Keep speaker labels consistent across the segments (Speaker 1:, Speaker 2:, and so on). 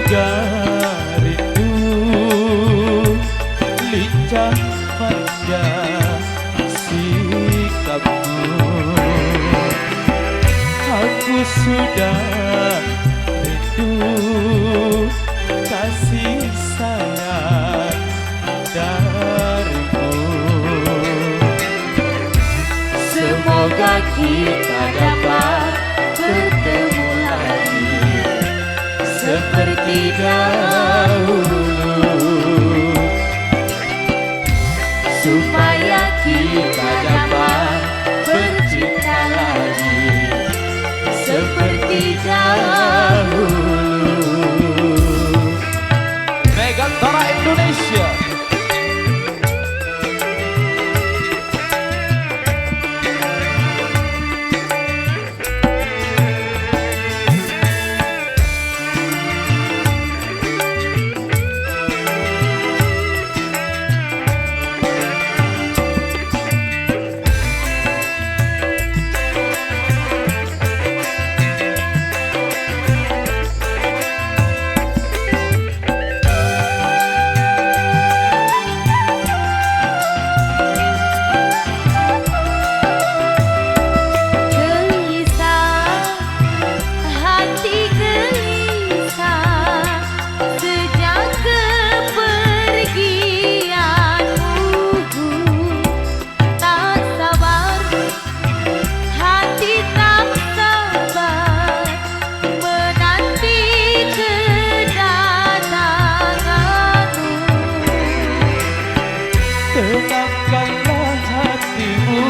Speaker 1: juga rindu lincah manja sikapmu. Aku sudah rindu kasih sayang darimu.
Speaker 2: Semoga kita dapat bertemu lagi seperti dahulu, supaya kita dapat bercinta lagi seperti dahulu.
Speaker 1: Megantara Indonesia. Tenangkanlah hatimu,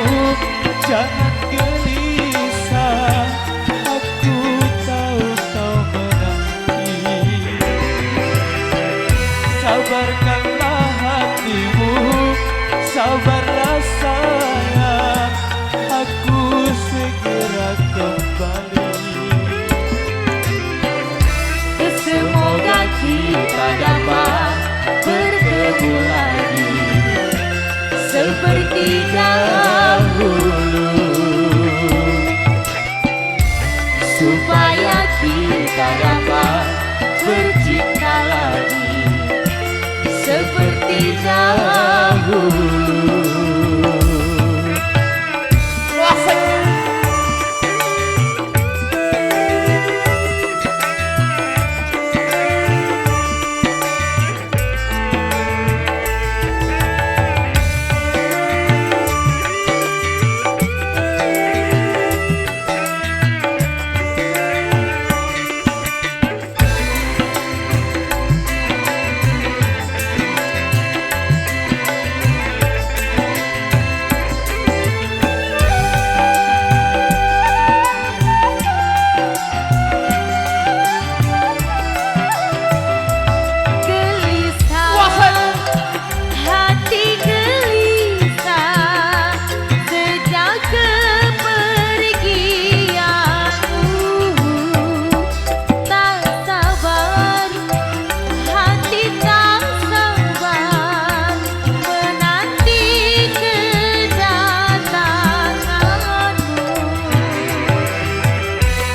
Speaker 1: jangan gelisah. Aku tahu kau menanti. Sabarkanlah hatimu, sabarlah sayang. Aku segera kembali.
Speaker 2: Semoga kita dapat bertemu lagi seperti dahulu, supaya kita dapat bercinta lagi seperti dahulu.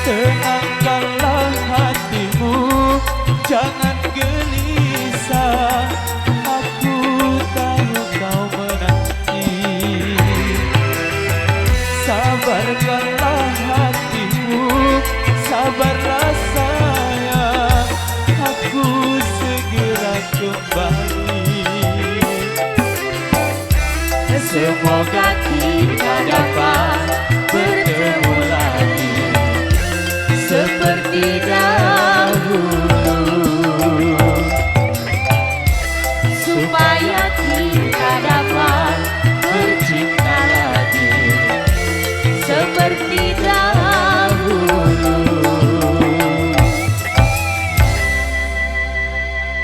Speaker 1: Tenangkanlah hatimu, jangan gelisah. Aku tahu kau menanti. Sabarkanlah hatimu, sabarlah sayang. Aku segera kembali.
Speaker 2: Semoga kita dapat bertemu